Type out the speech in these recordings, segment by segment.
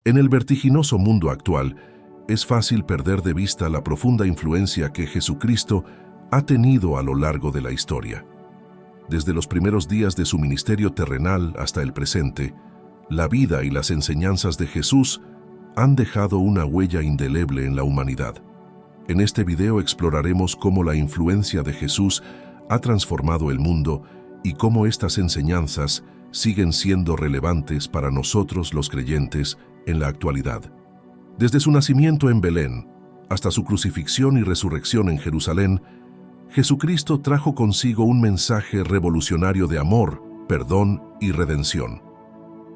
En el vertiginoso mundo actual, es fácil perder de vista la profunda influencia que Jesucristo ha tenido a lo largo de la historia. Desde los primeros días de su ministerio terrenal hasta el presente, la vida y las enseñanzas de Jesús han dejado una huella indeleble en la humanidad. En este video exploraremos cómo la influencia de Jesús ha transformado el mundo y cómo estas enseñanzas siguen siendo relevantes para nosotros los creyentes en la actualidad. Desde su nacimiento en Belén hasta su crucifixión y resurrección en Jerusalén, Jesucristo trajo consigo un mensaje revolucionario de amor, perdón y redención.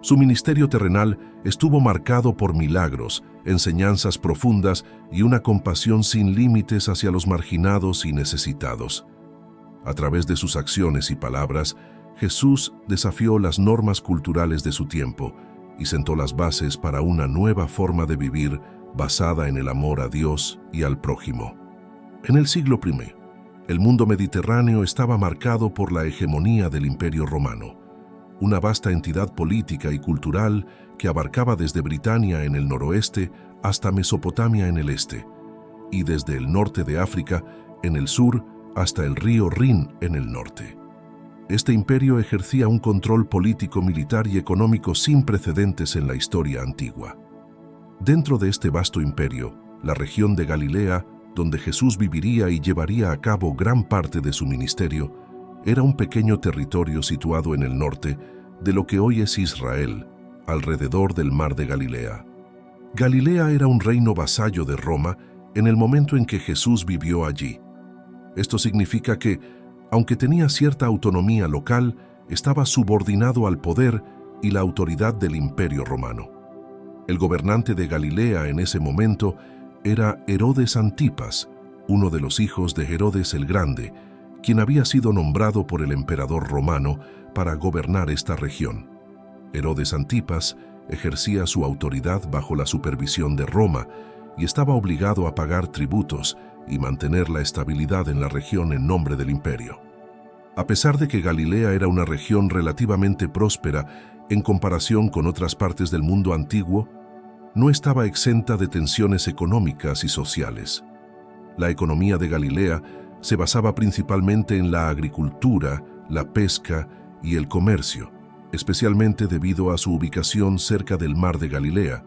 Su ministerio terrenal estuvo marcado por milagros, enseñanzas profundas y una compasión sin límites hacia los marginados y necesitados. A través de sus acciones y palabras, Jesús desafió las normas culturales de su tiempo y sentó las bases para una nueva forma de vivir basada en el amor a Dios y al prójimo. En el siglo I, el mundo mediterráneo estaba marcado por la hegemonía del Imperio Romano, una vasta entidad política y cultural que abarcaba desde Britania en el noroeste hasta Mesopotamia en el este, y desde el norte de África en el sur hasta el río Rin en el norte. Este imperio ejercía un control político, militar y económico sin precedentes en la historia antigua. Dentro de este vasto imperio, la región de Galilea, donde Jesús viviría y llevaría a cabo gran parte de su ministerio, era un pequeño territorio situado en el norte de lo que hoy es Israel, alrededor del mar de Galilea. Galilea era un reino vasallo de Roma en el momento en que Jesús vivió allí. Esto significa que, aunque tenía cierta autonomía local, estaba subordinado al poder y la autoridad del Imperio Romano. El gobernante de Galilea en ese momento era Herodes Antipas, uno de los hijos de Herodes el Grande, quien había sido nombrado por el emperador romano para gobernar esta región. Herodes Antipas ejercía su autoridad bajo la supervisión de Roma y estaba obligado a pagar tributos y mantener la estabilidad en la región en nombre del imperio. A pesar de que Galilea era una región relativamente próspera en comparación con otras partes del mundo antiguo, no estaba exenta de tensiones económicas y sociales. La economía de Galilea se basaba principalmente en la agricultura, la pesca y el comercio, especialmente debido a su ubicación cerca del mar de Galilea,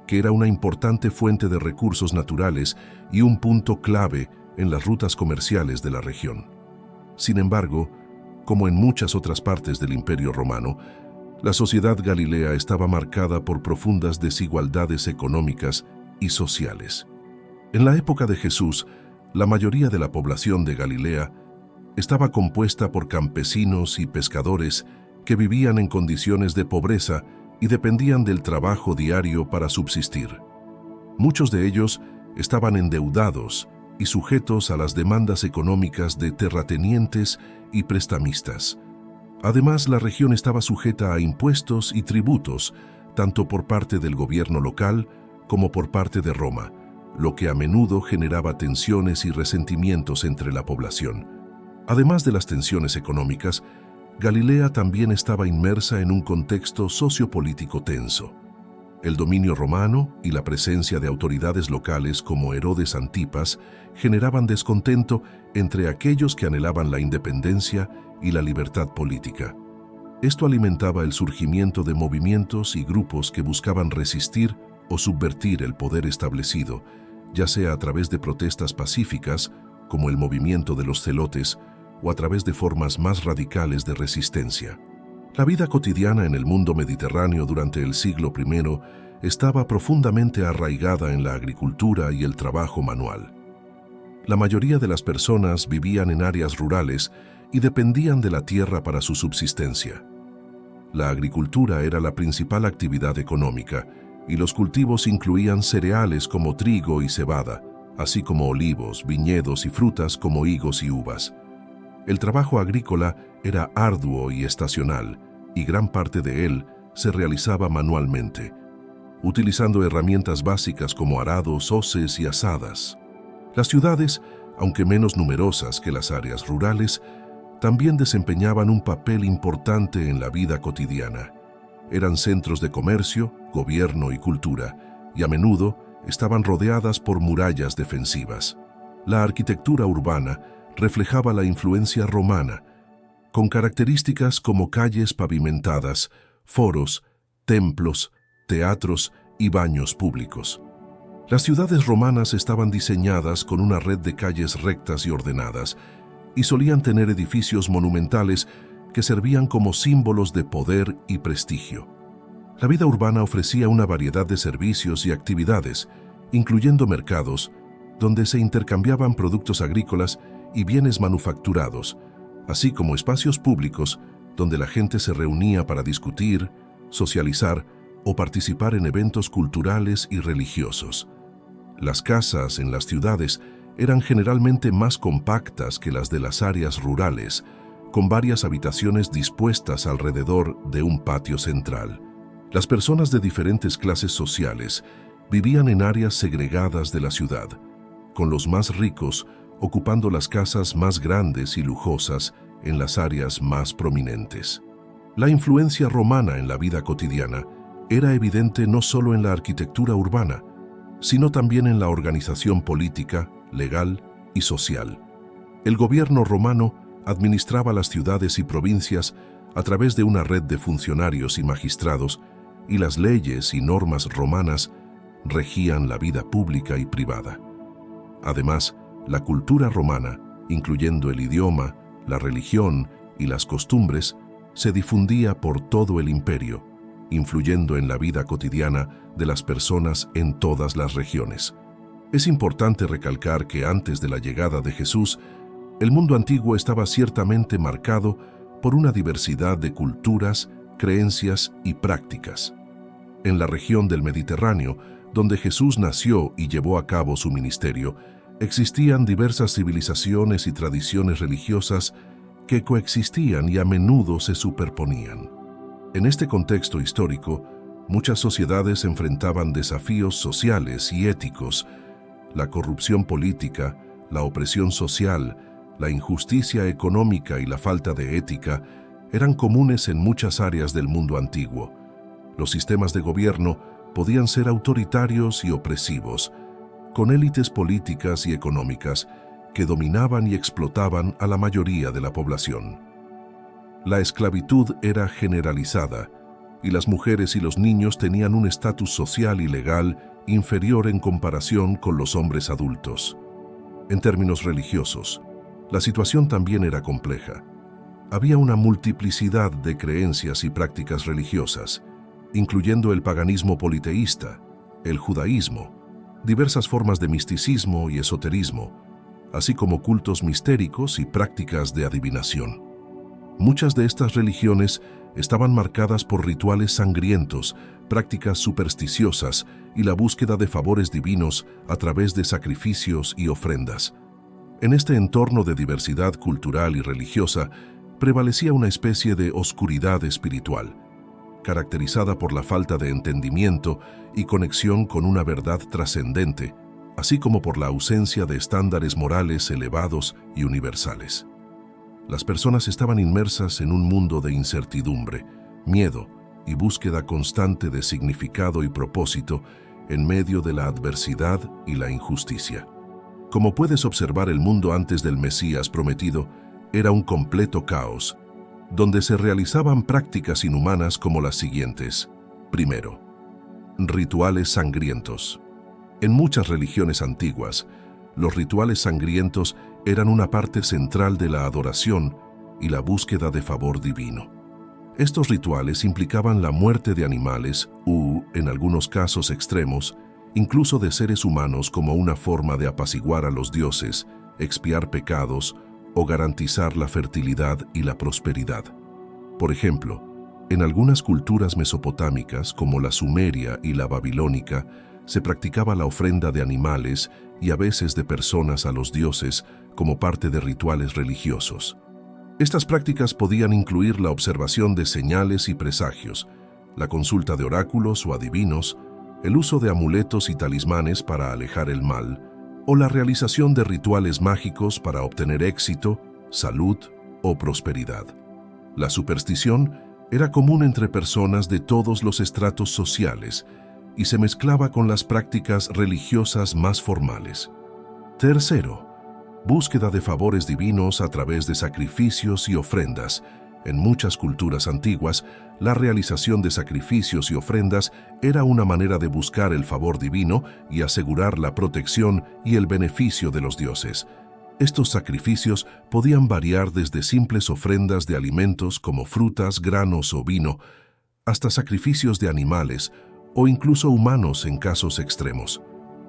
que era una importante fuente de recursos naturales y un punto clave en las rutas comerciales de la región. Sin embargo, como en muchas otras partes del Imperio Romano, la sociedad galilea estaba marcada por profundas desigualdades económicas y sociales. En la época de Jesús, la mayoría de la población de Galilea estaba compuesta por campesinos y pescadores que vivían en condiciones de pobreza y dependían del trabajo diario para subsistir. Muchos de ellos estaban endeudados y sujetos a las demandas económicas de terratenientes y prestamistas. Además, la región estaba sujeta a impuestos y tributos, tanto por parte del gobierno local como por parte de Roma, lo que a menudo generaba tensiones y resentimientos entre la población. Además de las tensiones económicas, Galilea también estaba inmersa en un contexto sociopolítico tenso. El dominio romano y la presencia de autoridades locales como Herodes Antipas generaban descontento entre aquellos que anhelaban la independencia y la libertad política. Esto alimentaba el surgimiento de movimientos y grupos que buscaban resistir o subvertir el poder establecido, ya sea a través de protestas pacíficas, como el movimiento de los celotes, o a través de formas más radicales de resistencia. La vida cotidiana en el mundo mediterráneo durante el siglo I estaba profundamente arraigada en la agricultura y el trabajo manual. La mayoría de las personas vivían en áreas rurales y dependían de la tierra para su subsistencia. La agricultura era la principal actividad económica, y los cultivos incluían cereales como trigo y cebada, así como olivos, viñedos y frutas como higos y uvas. El trabajo agrícola era arduo y estacional, y gran parte de él se realizaba manualmente, utilizando herramientas básicas como arados, hoces y azadas. Las ciudades, aunque menos numerosas que las áreas rurales, también desempeñaban un papel importante en la vida cotidiana. Eran centros de comercio, gobierno y cultura, y a menudo estaban rodeadas por murallas defensivas. La arquitectura urbana reflejaba la influencia romana, con características como calles pavimentadas, foros, templos, teatros y baños públicos. Las ciudades romanas estaban diseñadas con una red de calles rectas y ordenadas, y solían tener edificios monumentales que servían como símbolos de poder y prestigio. La vida urbana ofrecía una variedad de servicios y actividades, incluyendo mercados, donde se intercambiaban productos agrícolas y bienes manufacturados, así como espacios públicos donde la gente se reunía para discutir, socializar o participar en eventos culturales y religiosos. Las casas en las ciudades eran generalmente más compactas que las de las áreas rurales, con varias habitaciones dispuestas alrededor de un patio central. Las personas de diferentes clases sociales vivían en áreas segregadas de la ciudad, con los más ricos ocupando las casas más grandes y lujosas en las áreas más prominentes. La influencia romana en la vida cotidiana era evidente no solo en la arquitectura urbana, sino también en la organización política, legal y social. El gobierno romano administraba las ciudades y provincias a través de una red de funcionarios y magistrados, y las leyes y normas romanas regían la vida pública y privada. Además, la cultura romana, incluyendo el idioma, la religión y las costumbres, se difundía por todo el imperio, influyendo en la vida cotidiana de las personas en todas las regiones. Es importante recalcar que antes de la llegada de Jesús, el mundo antiguo estaba ciertamente marcado por una diversidad de culturas, creencias y prácticas. En la región del Mediterráneo, donde Jesús nació y llevó a cabo su ministerio, existían diversas civilizaciones y tradiciones religiosas que coexistían y a menudo se superponían. En este contexto histórico, muchas sociedades enfrentaban desafíos sociales y éticos. La corrupción política, la opresión social, la injusticia económica y la falta de ética eran comunes en muchas áreas del mundo antiguo. Los sistemas de gobierno podían ser autoritarios y opresivos, con élites políticas y económicas que dominaban y explotaban a la mayoría de la población. La esclavitud era generalizada, y las mujeres y los niños tenían un estatus social y legal inferior en comparación con los hombres adultos. En términos religiosos, la situación también era compleja. Había una multiplicidad de creencias y prácticas religiosas, incluyendo el paganismo politeísta, el judaísmo, diversas formas de misticismo y esoterismo, así como cultos mistéricos y prácticas de adivinación. Muchas de estas religiones estaban marcadas por rituales sangrientos, prácticas supersticiosas y la búsqueda de favores divinos a través de sacrificios y ofrendas. En este entorno de diversidad cultural y religiosa, prevalecía una especie de oscuridad espiritual, caracterizada por la falta de entendimiento y conexión con una verdad trascendente, así como por la ausencia de estándares morales elevados y universales. Las personas estaban inmersas en un mundo de incertidumbre, miedo y búsqueda constante de significado y propósito en medio de la adversidad y la injusticia. Como puedes observar, el mundo antes del Mesías prometido era un completo caos, donde se realizaban prácticas inhumanas como las siguientes. Primero, rituales sangrientos. En muchas religiones antiguas, los rituales sangrientos eran una parte central de la adoración y la búsqueda de favor divino. Estos rituales implicaban la muerte de animales en algunos casos extremos, incluso de seres humanos, como una forma de apaciguar a los dioses, expiar pecados o garantizar la fertilidad y la prosperidad. Por ejemplo, en algunas culturas mesopotámicas, como la sumeria y la babilónica, se practicaba la ofrenda de animales y a veces de personas a los dioses como parte de rituales religiosos. Estas prácticas podían incluir la observación de señales y presagios, la consulta de oráculos o adivinos, el uso de amuletos y talismanes para alejar el mal, o la realización de rituales mágicos para obtener éxito, salud o prosperidad. La superstición Era común entre personas de todos los estratos sociales y se mezclaba con las prácticas religiosas más formales. Tercero, búsqueda de favores divinos a través de sacrificios y ofrendas. En muchas culturas antiguas, la realización de sacrificios y ofrendas era una manera de buscar el favor divino y asegurar la protección y el beneficio de los dioses. Estos sacrificios podían variar desde simples ofrendas de alimentos como frutas, granos o vino, hasta sacrificios de animales o incluso humanos en casos extremos.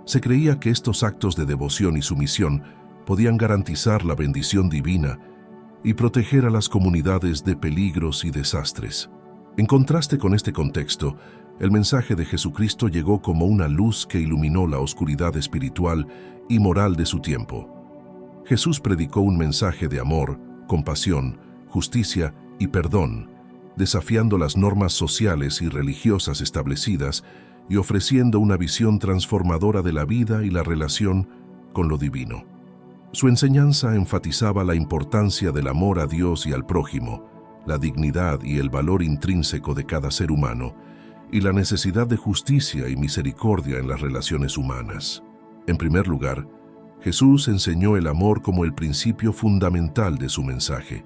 Se creía que estos actos de devoción y sumisión podían garantizar la bendición divina y proteger a las comunidades de peligros y desastres. En contraste con este contexto, el mensaje de Jesucristo llegó como una luz que iluminó la oscuridad espiritual y moral de su tiempo. Jesús predicó un mensaje de amor, compasión, justicia y perdón, desafiando las normas sociales y religiosas establecidas y ofreciendo una visión transformadora de la vida y la relación con lo divino. Su enseñanza enfatizaba la importancia del amor a Dios y al prójimo, la dignidad y el valor intrínseco de cada ser humano, y la necesidad de justicia y misericordia en las relaciones humanas. En primer lugar, Jesús enseñó el amor como el principio fundamental de su mensaje.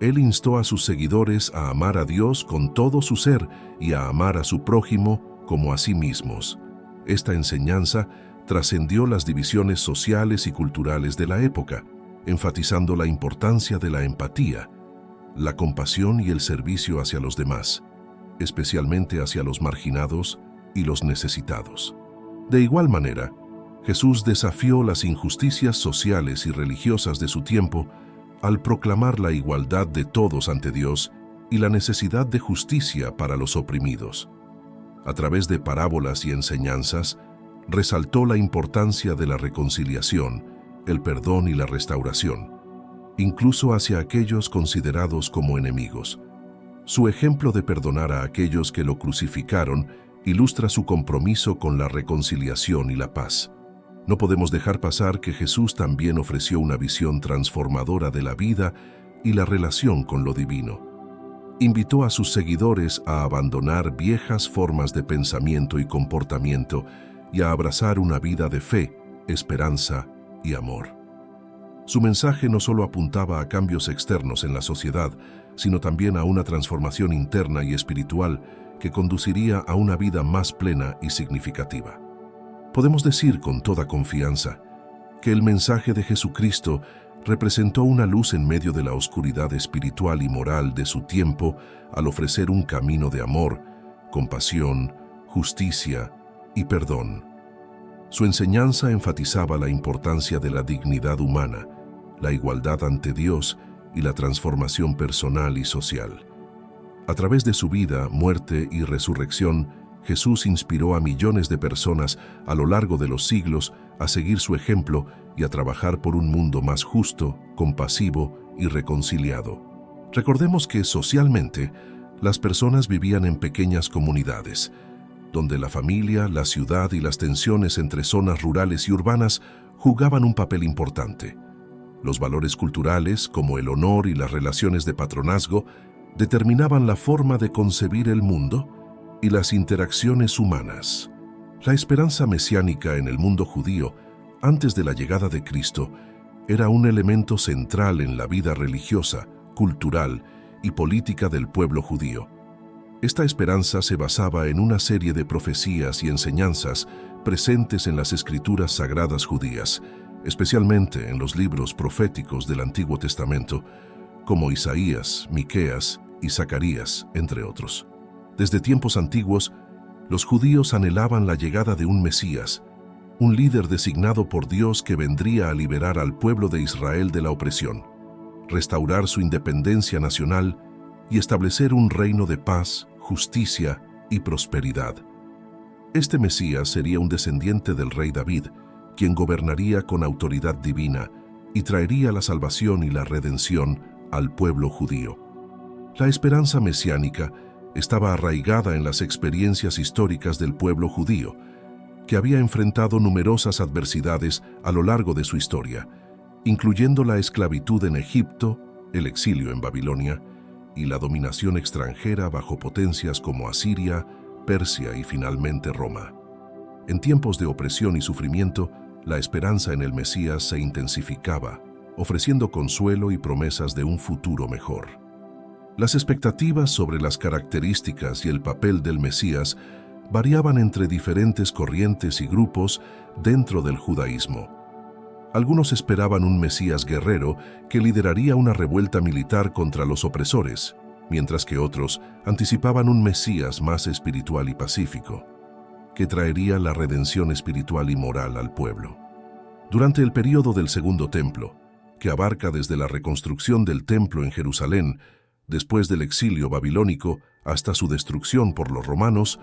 Él instó a sus seguidores a amar a Dios con todo su ser y a amar a su prójimo como a sí mismos. Esta enseñanza trascendió las divisiones sociales y culturales de la época, enfatizando la importancia de la empatía, la compasión y el servicio hacia los demás, especialmente hacia los marginados y los necesitados. De igual manera, Jesús desafió las injusticias sociales y religiosas de su tiempo al proclamar la igualdad de todos ante Dios y la necesidad de justicia para los oprimidos. A través de parábolas y enseñanzas, resaltó la importancia de la reconciliación, el perdón y la restauración, incluso hacia aquellos considerados como enemigos. Su ejemplo de perdonar a aquellos que lo crucificaron ilustra su compromiso con la reconciliación y la paz. No podemos dejar pasar que Jesús también ofreció una visión transformadora de la vida y la relación con lo divino. Invitó a sus seguidores a abandonar viejas formas de pensamiento y comportamiento y a abrazar una vida de fe, esperanza y amor. Su mensaje no solo apuntaba a cambios externos en la sociedad, sino también a una transformación interna y espiritual que conduciría a una vida más plena y significativa. Podemos decir con toda confianza que el mensaje de Jesucristo representó una luz en medio de la oscuridad espiritual y moral de su tiempo al ofrecer un camino de amor, compasión, justicia y perdón. Su enseñanza enfatizaba la importancia de la dignidad humana, la igualdad ante Dios y la transformación personal y social. A través de su vida, muerte y resurrección, Jesús inspiró a millones de personas a lo largo de los siglos a seguir su ejemplo y a trabajar por un mundo más justo, compasivo y reconciliado. Recordemos que socialmente, las personas vivían en pequeñas comunidades, donde la familia, la ciudad y las tensiones entre zonas rurales y urbanas jugaban un papel importante. Los valores culturales, como el honor y las relaciones de patronazgo, determinaban la forma de concebir el mundo y las interacciones humanas. La esperanza mesiánica en el mundo judío, antes de la llegada de Cristo, era un elemento central en la vida religiosa, cultural y política del pueblo judío. Esta esperanza se basaba en una serie de profecías y enseñanzas presentes en las escrituras sagradas judías, especialmente en los libros proféticos del Antiguo Testamento, como Isaías, Miqueas y Zacarías, entre otros. Desde tiempos antiguos, los judíos anhelaban la llegada de un Mesías, un líder designado por Dios que vendría a liberar al pueblo de Israel de la opresión, restaurar su independencia nacional y establecer un reino de paz, justicia y prosperidad. Este Mesías sería un descendiente del rey David, quien gobernaría con autoridad divina y traería la salvación y la redención al pueblo judío. La esperanza mesiánica estaba arraigada en las experiencias históricas del pueblo judío, que había enfrentado numerosas adversidades a lo largo de su historia, incluyendo la esclavitud en Egipto, el exilio en Babilonia y la dominación extranjera bajo potencias como Asiria, Persia y finalmente Roma. En tiempos de opresión y sufrimiento, la esperanza en el Mesías se intensificaba, ofreciendo consuelo y promesas de un futuro mejor. Las expectativas sobre las características y el papel del Mesías variaban entre diferentes corrientes y grupos dentro del judaísmo. Algunos esperaban un Mesías guerrero que lideraría una revuelta militar contra los opresores, mientras que otros anticipaban un Mesías más espiritual y pacífico, que traería la redención espiritual y moral al pueblo. Durante el período del Segundo Templo, que abarca desde la reconstrucción del templo en Jerusalén, después del exilio babilónico hasta su destrucción por los romanos,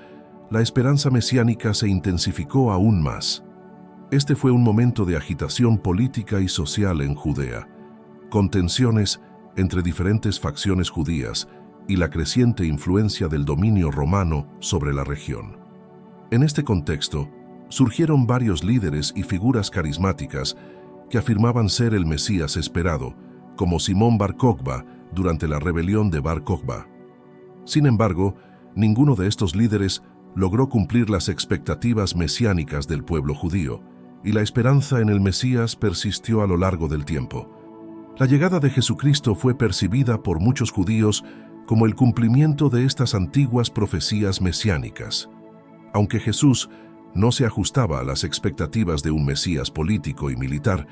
la esperanza mesiánica se intensificó aún más. Este fue un momento de agitación política y social en Judea, con tensiones entre diferentes facciones judías y la creciente influencia del dominio romano sobre la región. En este contexto, surgieron varios líderes y figuras carismáticas que afirmaban ser el Mesías esperado, como Simón Bar Kokhba durante la rebelión de Bar Kokhba. Sin embargo, ninguno de estos líderes logró cumplir las expectativas mesiánicas del pueblo judío, y la esperanza en el Mesías persistió a lo largo del tiempo. La llegada de Jesucristo fue percibida por muchos judíos como el cumplimiento de estas antiguas profecías mesiánicas. Aunque Jesús no se ajustaba a las expectativas de un Mesías político y militar,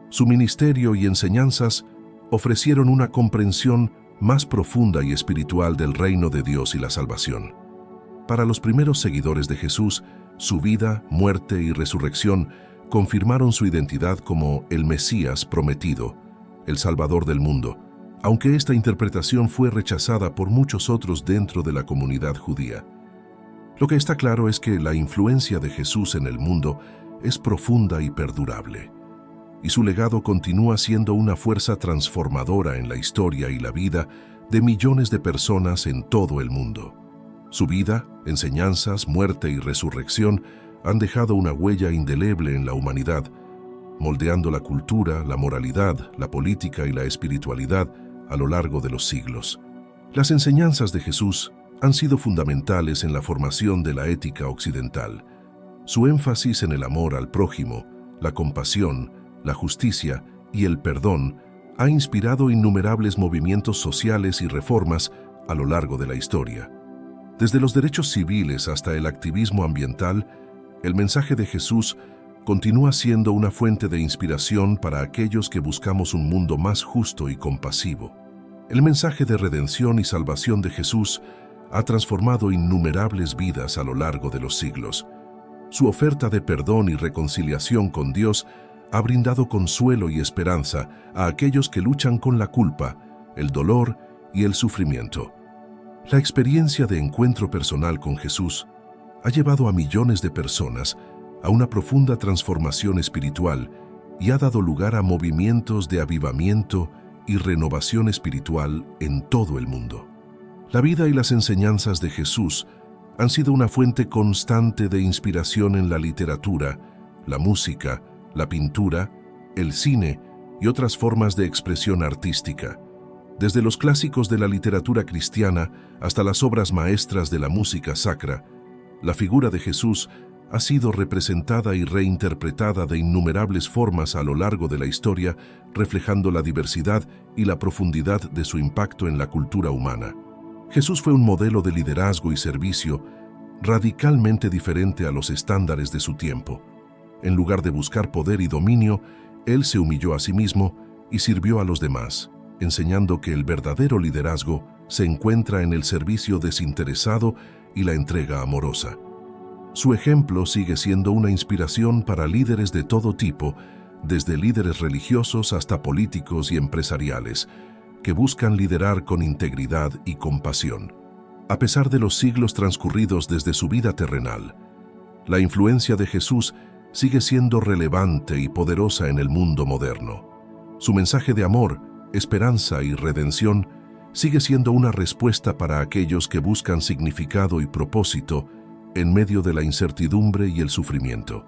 su ministerio y enseñanzas ofrecieron una comprensión más profunda y espiritual del reino de Dios y la salvación. Para los primeros seguidores de Jesús, su vida, muerte y resurrección confirmaron su identidad como el Mesías prometido, el Salvador del mundo, aunque esta interpretación fue rechazada por muchos otros dentro de la comunidad judía. Lo que está claro es que la influencia de Jesús en el mundo es profunda y perdurable, y su legado continúa siendo una fuerza transformadora en la historia y la vida de millones de personas en todo el mundo. Su vida, enseñanzas, muerte y resurrección han dejado una huella indeleble en la humanidad, moldeando la cultura, la moralidad, la política y la espiritualidad a lo largo de los siglos. Las enseñanzas de Jesús han sido fundamentales en la formación de la ética occidental. Su énfasis en el amor al prójimo, la compasión, la justicia y el perdón ha inspirado innumerables movimientos sociales y reformas a lo largo de la historia. Desde los derechos civiles hasta el activismo ambiental, el mensaje de Jesús continúa siendo una fuente de inspiración para aquellos que buscamos un mundo más justo y compasivo. El mensaje de redención y salvación de Jesús ha transformado innumerables vidas a lo largo de los siglos. Su oferta de perdón y reconciliación con Dios ha brindado consuelo y esperanza a aquellos que luchan con la culpa, el dolor y el sufrimiento. La experiencia de encuentro personal con Jesús ha llevado a millones de personas a una profunda transformación espiritual y ha dado lugar a movimientos de avivamiento y renovación espiritual en todo el mundo. La vida y las enseñanzas de Jesús han sido una fuente constante de inspiración en la literatura, la música, la pintura, el cine y otras formas de expresión artística. Desde los clásicos de la literatura cristiana hasta las obras maestras de la música sacra, la figura de Jesús ha sido representada y reinterpretada de innumerables formas a lo largo de la historia, reflejando la diversidad y la profundidad de su impacto en la cultura humana. Jesús fue un modelo de liderazgo y servicio radicalmente diferente a los estándares de su tiempo. En lugar de buscar poder y dominio, Él se humilló a sí mismo y sirvió a los demás, enseñando que el verdadero liderazgo se encuentra en el servicio desinteresado y la entrega amorosa. Su ejemplo sigue siendo una inspiración para líderes de todo tipo, desde líderes religiosos hasta políticos y empresariales, que buscan liderar con integridad y compasión. A pesar de los siglos transcurridos desde su vida terrenal, la influencia de Jesús sigue siendo relevante y poderosa en el mundo moderno. Su mensaje de amor, esperanza y redención sigue siendo una respuesta para aquellos que buscan significado y propósito en medio de la incertidumbre y el sufrimiento.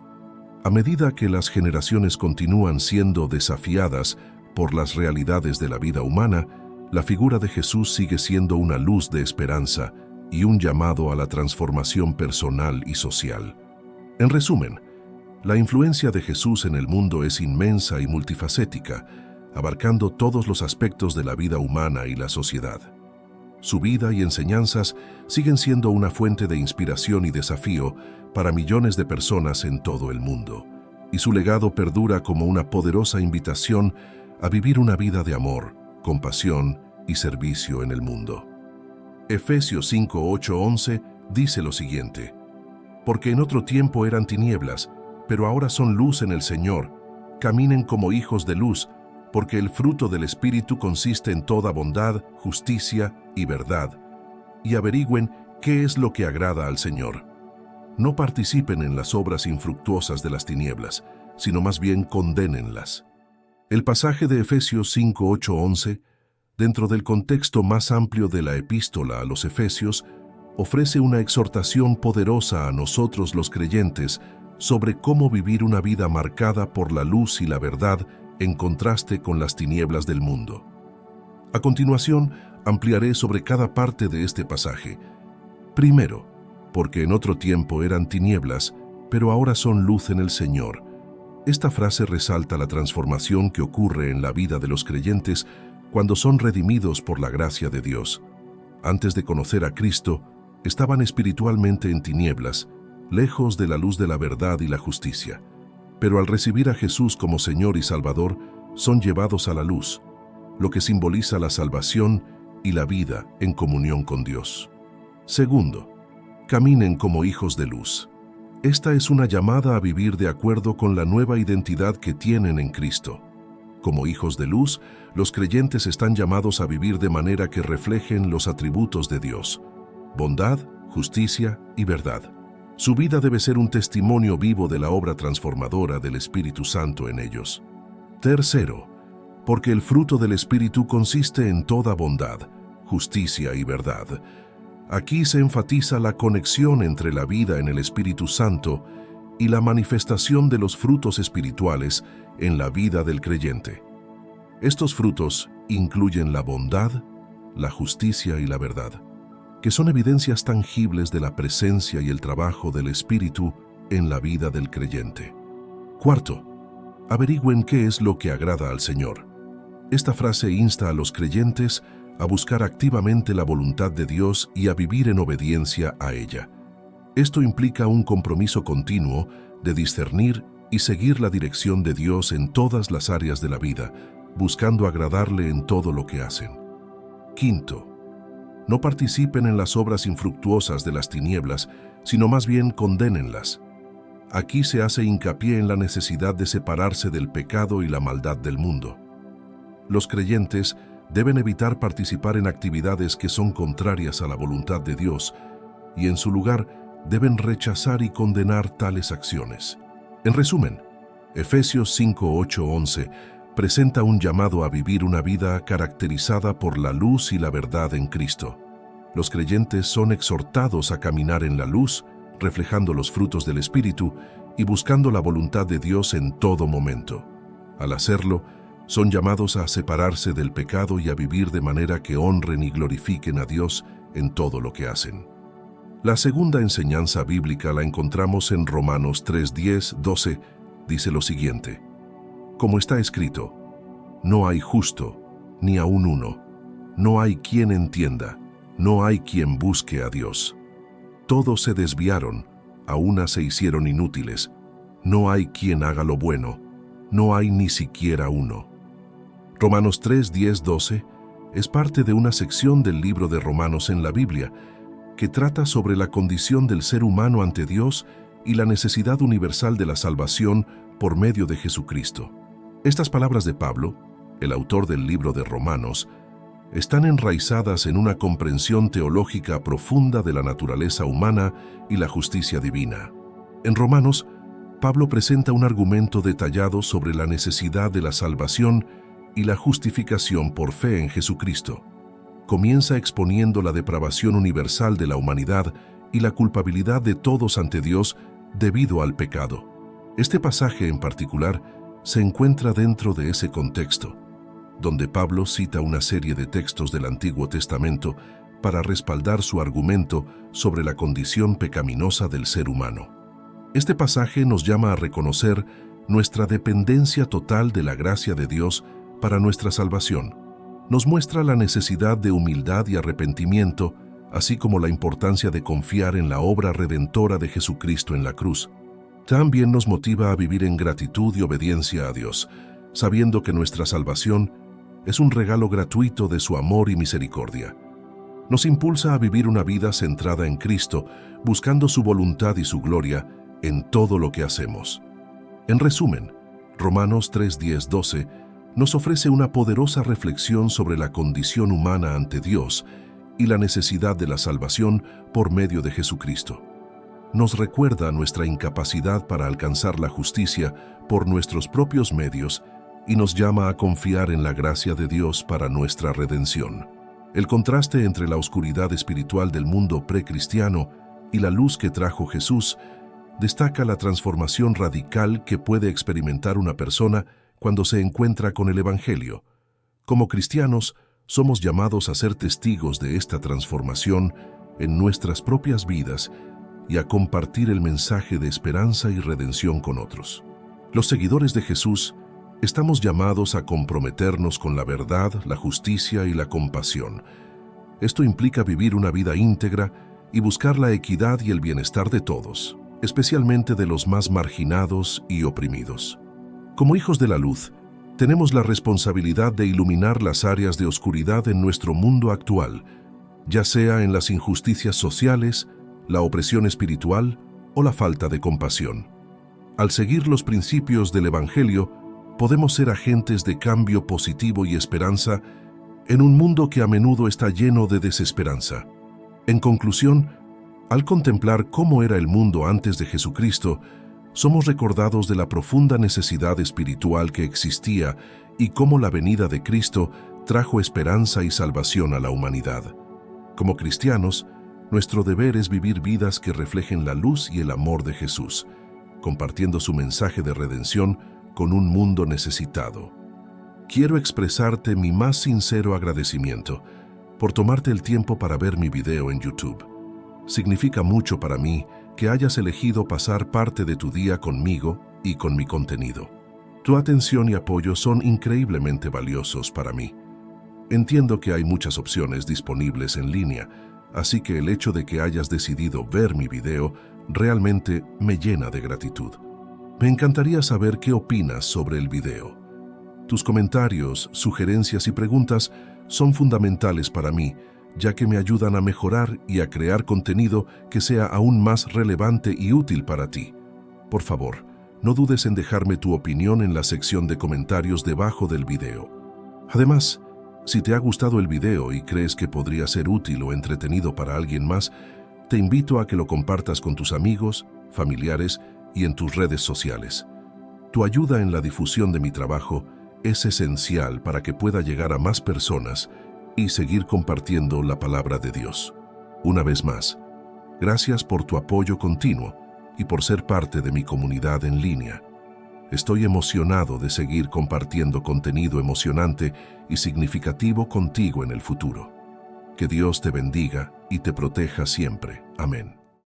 A medida que las generaciones continúan siendo desafiadas por las realidades de la vida humana, La figura de Jesús sigue siendo una luz de esperanza y un llamado a la transformación personal y social. En resumen, la influencia de Jesús en el mundo es inmensa y multifacética, abarcando todos los aspectos de la vida humana y la sociedad. Su vida y enseñanzas siguen siendo una fuente de inspiración y desafío para millones de personas en todo el mundo, y su legado perdura como una poderosa invitación a vivir una vida de amor, compasión y servicio en el mundo. Efesios 5, 8, 11 dice lo siguiente: porque en otro tiempo eran tinieblas, pero ahora son luz en el Señor. Caminen como hijos de luz, porque el fruto del Espíritu consiste en toda bondad, justicia y verdad. Y averigüen qué es lo que agrada al Señor. No participen en las obras infructuosas de las tinieblas, sino más bien condénenlas. El pasaje de Efesios 5, 8, 11, dentro del contexto más amplio de la epístola a los Efesios, ofrece una exhortación poderosa a nosotros los creyentes sobre cómo vivir una vida marcada por la luz y la verdad en contraste con las tinieblas del mundo. A continuación, ampliaré sobre cada parte de este pasaje. Primero, porque en otro tiempo eran tinieblas, pero ahora son luz en el Señor. Esta frase resalta la transformación que ocurre en la vida de los creyentes cuando son redimidos por la gracia de Dios. Antes de conocer a Cristo, estaban espiritualmente en tinieblas, lejos de la luz de la verdad y la justicia. Pero al recibir a Jesús como Señor y Salvador, son llevados a la luz, lo que simboliza la salvación y la vida en comunión con Dios. Segundo, caminen como hijos de luz. Esta es una llamada a vivir de acuerdo con la nueva identidad que tienen en Cristo. Como hijos de luz, los creyentes están llamados a vivir de manera que reflejen los atributos de Dios: bondad, justicia y verdad. Su vida debe ser un testimonio vivo de la obra transformadora del Espíritu Santo en ellos. Tercero, porque el fruto del Espíritu consiste en toda bondad, justicia y verdad. Aquí se enfatiza la conexión entre la vida en el Espíritu Santo y la manifestación de los frutos espirituales en la vida del creyente. Estos frutos incluyen la bondad, la justicia y la verdad, que son evidencias tangibles de la presencia y el trabajo del Espíritu en la vida del creyente. Cuarto, averigüen qué es lo que agrada al Señor. Esta frase insta a los creyentes a buscar activamente la voluntad de Dios y a vivir en obediencia a ella. Esto implica un compromiso continuo de discernir y seguir la dirección de Dios en todas las áreas de la vida, buscando agradarle en todo lo que hacen. Quinto, no participen en las obras infructuosas de las tinieblas, sino más bien condénenlas. Aquí se hace hincapié en la necesidad de separarse del pecado y la maldad del mundo. Los creyentes deben evitar participar en actividades que son contrarias a la voluntad de Dios y en su lugar deben rechazar y condenar tales acciones. En resumen, Efesios 5, 8, 11 presenta un llamado a vivir una vida caracterizada por la luz y la verdad en Cristo. Los creyentes son exhortados a caminar en la luz, reflejando los frutos del Espíritu y buscando la voluntad de Dios en todo momento. Al hacerlo, son llamados a separarse del pecado y a vivir de manera que honren y glorifiquen a Dios en todo lo que hacen. La segunda enseñanza bíblica la encontramos en Romanos 3, 10, 12, dice lo siguiente: como está escrito, no hay justo, ni aun uno, no hay quien entienda, no hay quien busque a Dios. Todos se desviaron, a una se hicieron inútiles, no hay quien haga lo bueno, no hay ni siquiera uno. Romanos 3, 10, 12 es parte de una sección del libro de Romanos en la Biblia que trata sobre la condición del ser humano ante Dios y la necesidad universal de la salvación por medio de Jesucristo. Estas palabras de Pablo, el autor del libro de Romanos, están enraizadas en una comprensión teológica profunda de la naturaleza humana y la justicia divina. En Romanos, Pablo presenta un argumento detallado sobre la necesidad de la salvación y la justificación por fe en Jesucristo. Comienza exponiendo la depravación universal de la humanidad y la culpabilidad de todos ante Dios debido al pecado. Este pasaje en particular se encuentra dentro de ese contexto, donde Pablo cita una serie de textos del Antiguo Testamento para respaldar su argumento sobre la condición pecaminosa del ser humano. Este pasaje nos llama a reconocer nuestra dependencia total de la gracia de Dios para nuestra salvación. Nos muestra la necesidad de humildad y arrepentimiento, así como la importancia de confiar en la obra redentora de Jesucristo en la cruz. También nos motiva a vivir en gratitud y obediencia a Dios, sabiendo que nuestra salvación es un regalo gratuito de su amor y misericordia. Nos impulsa a vivir una vida centrada en Cristo, buscando su voluntad y su gloria en todo lo que hacemos. En resumen, Romanos 3:10-12 nos ofrece una poderosa reflexión sobre la condición humana ante Dios y la necesidad de la salvación por medio de Jesucristo. Nos recuerda nuestra incapacidad para alcanzar la justicia por nuestros propios medios y nos llama a confiar en la gracia de Dios para nuestra redención. El contraste entre la oscuridad espiritual del mundo precristiano y la luz que trajo Jesús destaca la transformación radical que puede experimentar una persona cuando se encuentra con el Evangelio. Como cristianos, somos llamados a ser testigos de esta transformación en nuestras propias vidas y a compartir el mensaje de esperanza y redención con otros. Los seguidores de Jesús estamos llamados a comprometernos con la verdad, la justicia y la compasión. Esto implica vivir una vida íntegra y buscar la equidad y el bienestar de todos, especialmente de los más marginados y oprimidos. Como hijos de la luz, tenemos la responsabilidad de iluminar las áreas de oscuridad en nuestro mundo actual, ya sea en las injusticias sociales, la opresión espiritual o la falta de compasión. Al seguir los principios del Evangelio, podemos ser agentes de cambio positivo y esperanza en un mundo que a menudo está lleno de desesperanza. En conclusión, al contemplar cómo era el mundo antes de Jesucristo, somos recordados de la profunda necesidad espiritual que existía y cómo la venida de Cristo trajo esperanza y salvación a la humanidad. Como cristianos, nuestro deber es vivir vidas que reflejen la luz y el amor de Jesús, compartiendo su mensaje de redención con un mundo necesitado. Quiero expresarte mi más sincero agradecimiento por tomarte el tiempo para ver mi video en YouTube. Significa mucho para mí que hayas elegido pasar parte de tu día conmigo y con mi contenido. Tu atención y apoyo son increíblemente valiosos para mí. Entiendo que hay muchas opciones disponibles en línea, así que el hecho de que hayas decidido ver mi video realmente me llena de gratitud. Me encantaría saber qué opinas sobre el video. Tus comentarios, sugerencias y preguntas son fundamentales para mí, ya que me ayudan a mejorar y a crear contenido que sea aún más relevante y útil para ti. Por favor, no dudes en dejarme tu opinión en la sección de comentarios debajo del video. Además, si te ha gustado el video y crees que podría ser útil o entretenido para alguien más, te invito a que lo compartas con tus amigos, familiares y en tus redes sociales. Tu ayuda en la difusión de mi trabajo es esencial para que pueda llegar a más personas y seguir compartiendo la palabra de Dios. Una vez más, gracias por tu apoyo continuo y por ser parte de mi comunidad en línea. Estoy emocionado de seguir compartiendo contenido emocionante y significativo contigo en el futuro. Que Dios te bendiga y te proteja siempre. Amén.